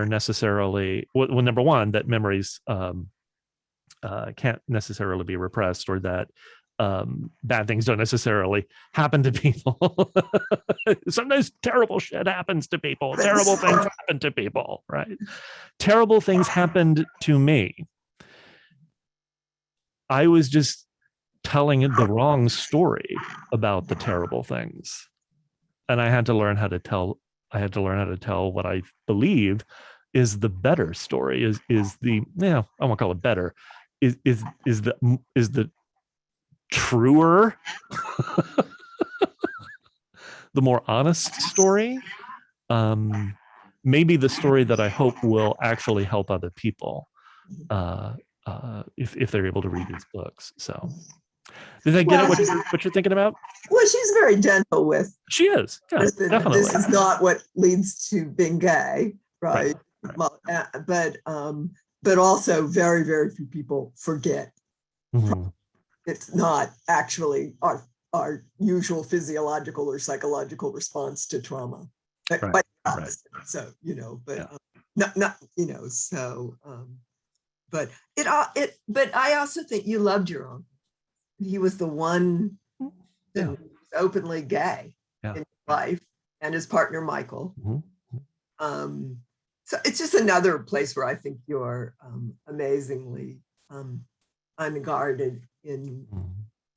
necessarily, well, number one, that memories can't necessarily be repressed, or that bad things don't necessarily happen to people. Sometimes terrible shit happens to people. Terrible things happen to people, right? Terrible things happened to me. I was just telling the wrong story about the terrible things, and I had to learn how to tell what I believe is the better story, is the, I won't call it better, is the truer, the more honest story, maybe the story that I hope will actually help other people, if they're able to read these books. So did I get what you're thinking about? Well, she's very gentle with. She is, yeah, definitely. This is not what leads to being gay, right? Well, but also very, very few people forget. Mm-hmm. It's not actually our usual physiological or psychological response to trauma, but so but but I also think you loved your uncle. He was the one that was openly gay in his life, and his partner Michael. Mm-hmm. So it's just another place where I think you're amazingly unguarded in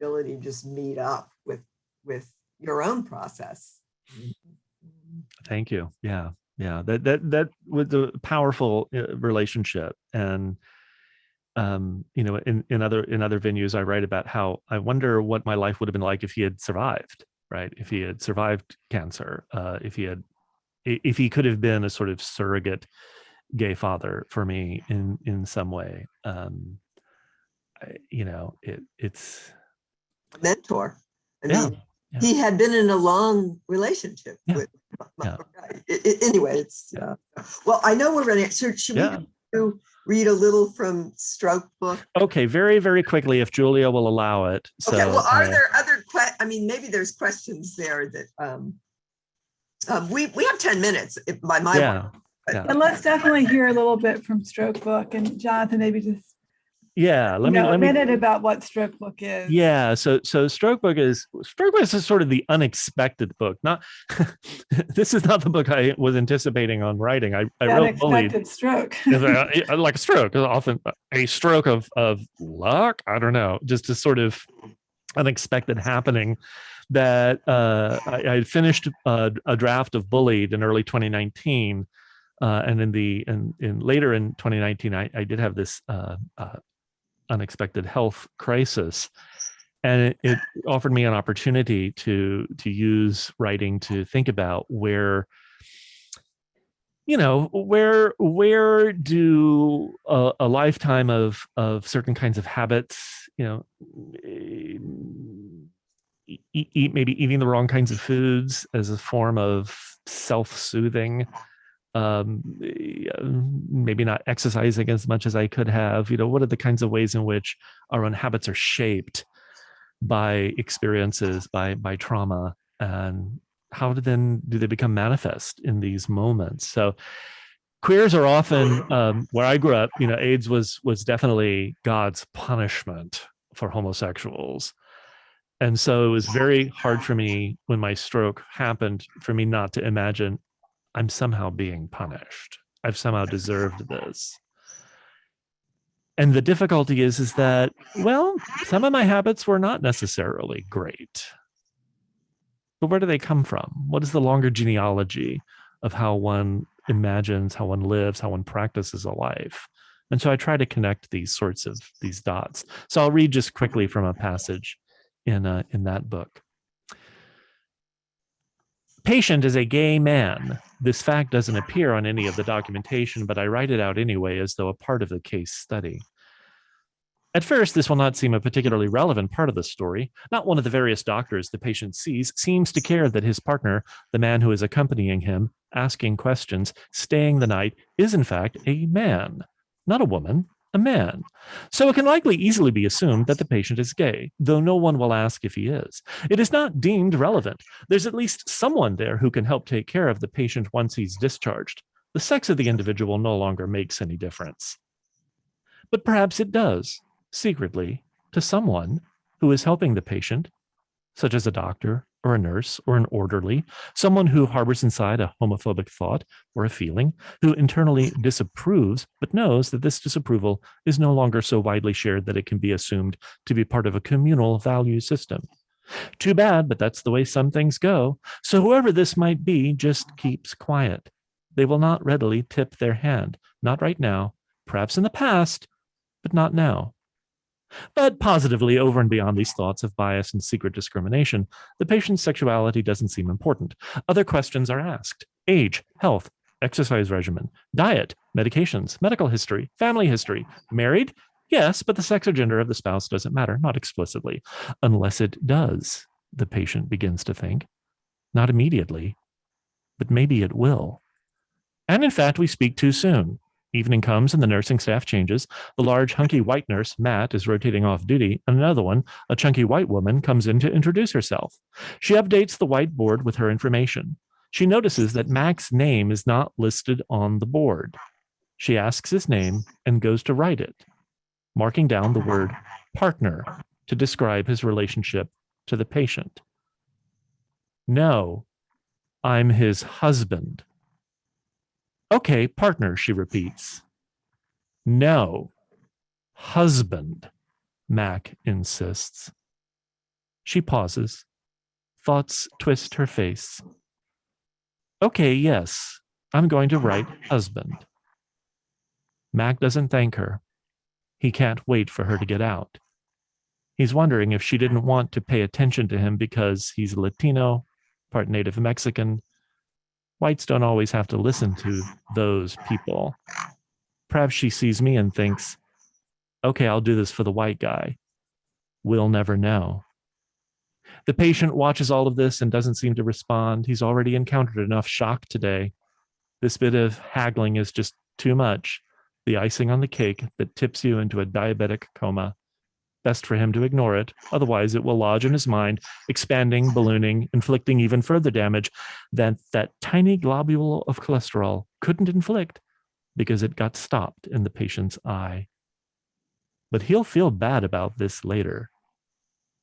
ability to just meet up with your own process. Thank you. Yeah. Yeah. That was a powerful relationship. And you know, in other venues, I write about how I wonder what my life would have been like if he had survived, right? If he had survived cancer, if he could have been a sort of surrogate gay father for me in some way. You know, it's Mentor. I yeah, mean, yeah, he had been in a long relationship Yeah, with. yeah. Anyway, it's well, I know we're running. So should Yeah. we read a little from Stroke book? Okay, very, very quickly, if Julia will allow it. So, Okay. Well, are there other I mean, maybe there's questions there that we have 10 minutes by my yeah, work. yeah. And let's definitely hear a little bit from Stroke Book. And Jonathan, maybe just Yeah, a let me minute about what Stroke Book is. Yeah, so Stroke Book is sort of the unexpected book. Not this is not the book I was anticipating on writing. I The wrote Bullied unexpected stroke. like a stroke, often a stroke of luck. I don't know, just a sort of unexpected happening that I had finished a draft of Bullied in early 2019, and in later in 2019, I did have this unexpected health crisis, and it offered me an opportunity to use writing to think about where do a lifetime of certain kinds of habits, maybe eating the wrong kinds of foods as a form of self-soothing, maybe not exercising as much as I could have. What are the kinds of ways in which our own habits are shaped by experiences, by trauma, and how do they become manifest in these moments? So queers are often, where I grew up, AIDS was definitely God's punishment for homosexuals. And so it was very hard for me when my stroke happened for me not to imagine I'm somehow being punished. I've somehow deserved this. And the difficulty is that, well, some of my habits were not necessarily great. But where do they come from? What is the longer genealogy of how one imagines, how one lives, how one practices a life? And so I try to connect these dots. So I'll read just quickly from a passage in that book. Patient is a gay man. This fact doesn't appear on any of the documentation, but I write it out anyway as though a part of the case study. At first, this will not seem a particularly relevant part of the story. Not one of the various doctors the patient sees seems to care that his partner, the man who is accompanying him, asking questions, staying the night, is in fact a man, not a woman, a man. So it can likely easily be assumed that the patient is gay, though no one will ask if he is. It is not deemed relevant. There's at least someone there who can help take care of the patient once he's discharged. The sex of the individual no longer makes any difference. But perhaps it does, secretly, to someone who is helping the patient, such as a doctor or a nurse or an orderly, someone who harbors inside a homophobic thought or a feeling, who internally disapproves, but knows that this disapproval is no longer so widely shared that it can be assumed to be part of a communal value system. Too bad, but that's the way some things go. So whoever this might be just keeps quiet. They will not readily tip their hand. Not right now, perhaps in the past, but not now. But positively, over and beyond these thoughts of bias and secret discrimination, the patient's sexuality doesn't seem important. Other questions are asked: age, health, exercise regimen, diet, medications, medical history, family history, married? Yes, but the sex or gender of the spouse doesn't matter, not explicitly. Unless it does, the patient begins to think. Not immediately, but maybe it will. And in fact, we speak too soon. Evening comes and the nursing staff changes. The large, hunky white nurse, Matt, is rotating off duty, and another one, a chunky white woman, comes in to introduce herself. She updates the whiteboard with her information. She notices that Mac's name is not listed on the board. She asks his name and goes to write it, marking down the word partner to describe his relationship to the patient. No, I'm his husband. Okay, partner, she repeats. No, husband, Mac insists. She pauses. Thoughts twist her face. Okay, yes, I'm going to write husband. Mac doesn't thank her. He can't wait for her to get out. He's wondering if she didn't want to pay attention to him because he's Latino, part Native Mexican. Whites don't always have to listen to those people. Perhaps she sees me and thinks, okay, I'll do this for the white guy. We'll never know. The patient watches all of this and doesn't seem to respond. He's already encountered enough shock today. This bit of haggling is just too much. The icing on the cake that tips you into a diabetic coma. Best for him to ignore it, otherwise it will lodge in his mind, expanding, ballooning, inflicting even further damage than that tiny globule of cholesterol couldn't inflict because it got stopped in the patient's eye. But he'll feel bad about this later.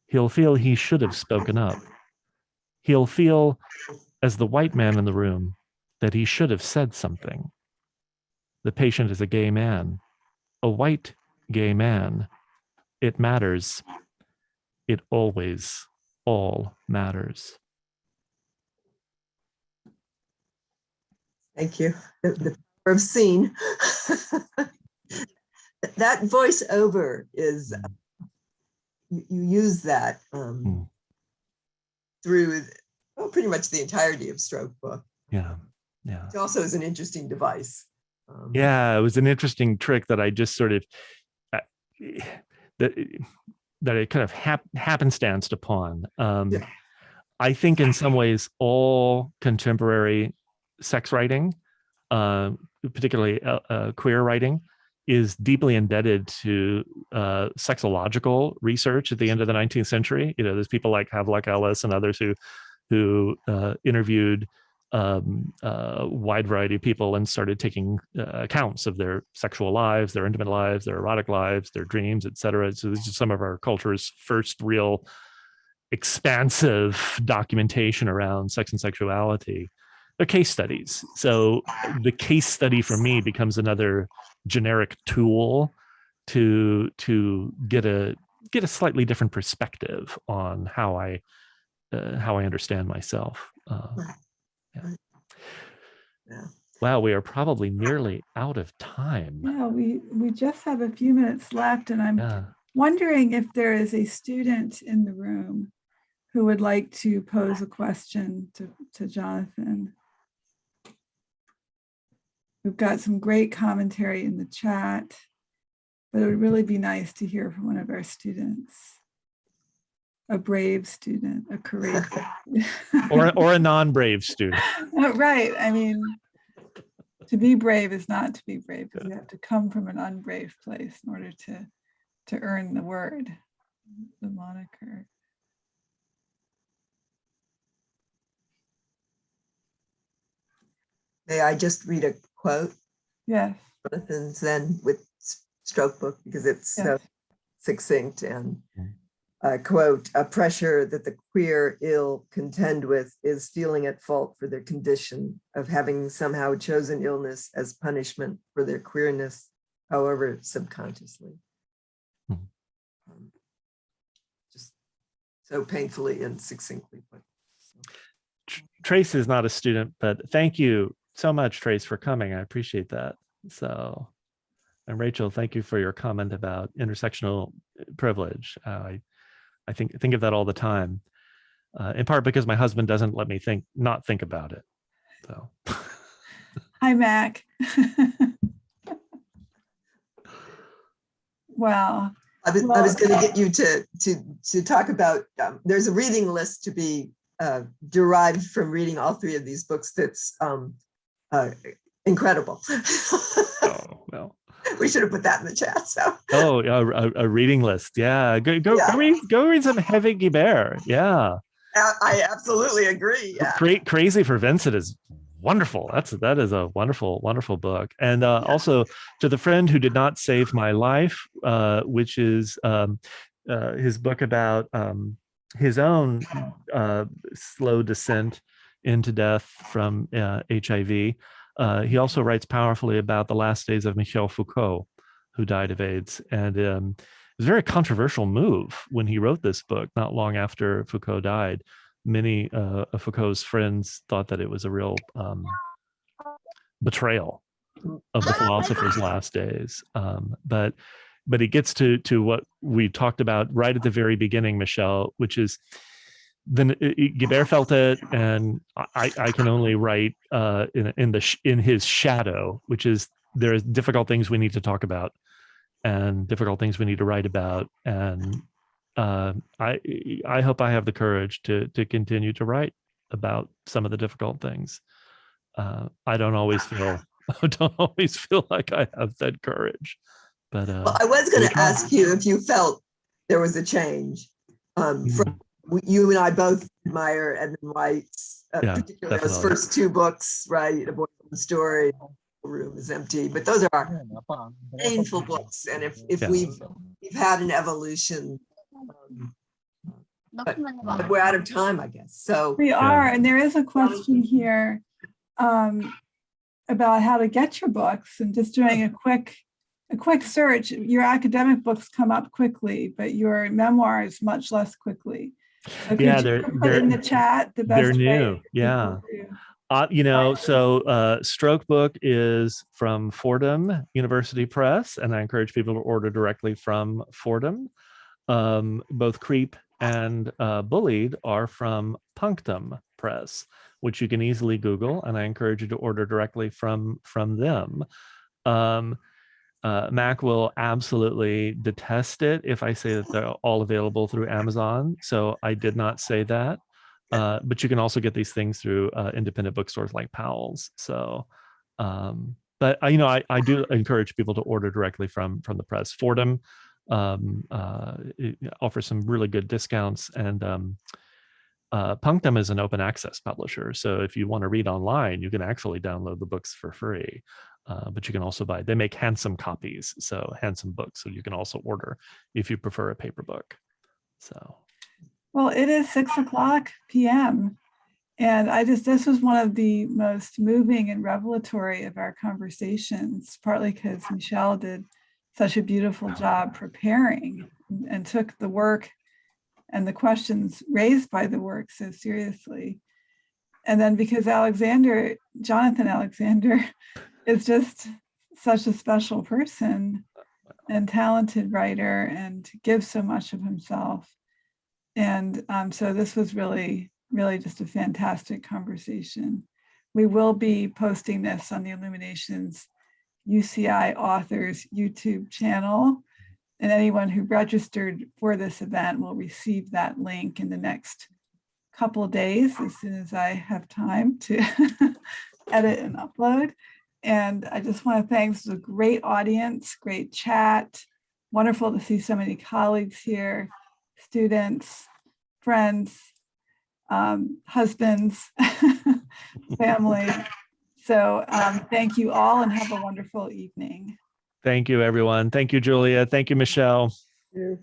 He'll feel he should have spoken up. He'll feel, as the white man in the room, that he should have said something. The patient is a gay man, a white gay man. It matters. It always all matters. Thank you. The power of scene. That voiceover is, you use that through pretty much the entirety of Stroke Book. Yeah, yeah. It also is an interesting device. Yeah, it was an interesting trick that I just sort of, that it kind of happenstanced upon. Yeah. I think in some ways all contemporary sex writing, particularly queer writing, is deeply indebted to sexological research at the end of the 19th century. You know, there's people like Havelock Ellis and others who interviewed wide variety of people and started taking accounts of their sexual lives, their intimate lives, their erotic lives, their dreams, etc. So this is some of our culture's first real expansive documentation around sex and sexuality. They're case studies. So the case study for me becomes another generic tool to get a slightly different perspective on how I understand myself. Yeah. Wow, we are probably nearly out of time. Yeah, we just have a few minutes left, and I'm wondering if there is a student in the room who would like to pose a question to Jonathan. We've got some great commentary in the chat, but it would really be nice to hear from one of our students. A brave student, a courageous or a non-brave student. Right. I mean, to be brave is not to be brave, because you have to come from an unbrave place in order to earn the word, the moniker. May I just read a quote? Yes. Jonathan Zen with Stroke Book, because it's so succinct. And quote, a pressure that the queer ill contend with is feeling at fault for their condition of having somehow chosen illness as punishment for their queerness, however subconsciously. Just so painfully and succinctly put. Trace is not a student, but thank you so much, Trace, for coming. I appreciate that. So, and Rachel, thank you for your comment about intersectional privilege. I think of that all the time, in part because my husband doesn't let me not think about it. So, hi, Mac. Wow. I was going to get you to talk about. There's a reading list to be derived from reading all three of these books. That's incredible. Oh well. We should have put that in the chat. So. Oh, a reading list. Yeah, go read some Heavy Guibert. Yeah. I absolutely agree. Yeah. Crazy for Vincent is wonderful. That is a wonderful book. And also to the friend who did not save my life, which is his book about his own slow descent into death from HIV. He also writes powerfully about the last days of Michel Foucault, who died of AIDS. And was a very controversial move when he wrote this book, not long after Foucault died. Many of Foucault's friends thought that it was a real betrayal of the philosopher's last days. But it gets to what we talked about right at the very beginning, Michelle, which is then Guibert felt it, and I can only write in his shadow, which is there's difficult things we need to talk about and difficult things we need to write about, and I hope I have the courage to continue to write about some of the difficult things. I don't always feel like I have that courage, but Well, I was going to ask you if you felt there was a change. From you and I both admire Edmund White's, particularly those first two books, right? A Boy's Own Story, The Room is Empty. But those are painful books, and if we've had an evolution, but we're out of time, I guess. So we are, and there is a question here about how to get your books, and just doing a quick search. Your academic books come up quickly, but your memoirs much less quickly. So they're put in the chat the best they're new. way Yeah. So Stroke Book is from Fordham University Press, and I encourage people to order directly from Fordham. Both Creep and Bullied are from Punctum Press, which you can easily Google, and I encourage you to order directly from them. Mac will absolutely detest it if I say that they're all available through Amazon, so I did not say that. But you can also get these things through independent bookstores like Powell's. So, but I do encourage people to order directly from the press. Fordham offers some really good discounts, and Punctum is an open access publisher. So if you want to read online, you can actually download the books for free. But you can also buy. They make handsome copies, so handsome books. So you can also order if you prefer a paper book. So. Well, it is 6:00 p.m. And this was one of the most moving and revelatory of our conversations, partly because Michelle did such a beautiful job preparing and took the work and the questions raised by the work so seriously. And then because Jonathan Alexandar is just such a special person and talented writer and gives so much of himself. And so this was really, really just a fantastic conversation. We will be posting this on the Illuminations UCI Authors YouTube channel, and anyone who registered for this event will receive that link in the next couple of days, as soon as I have time to edit and upload. And I just want to thank, this was a great audience, great chat, wonderful to see so many colleagues here, students, friends, husbands, family. So thank you all, and have a wonderful evening. Thank you, everyone. Thank you, Julia. Thank you, Michelle. yeah.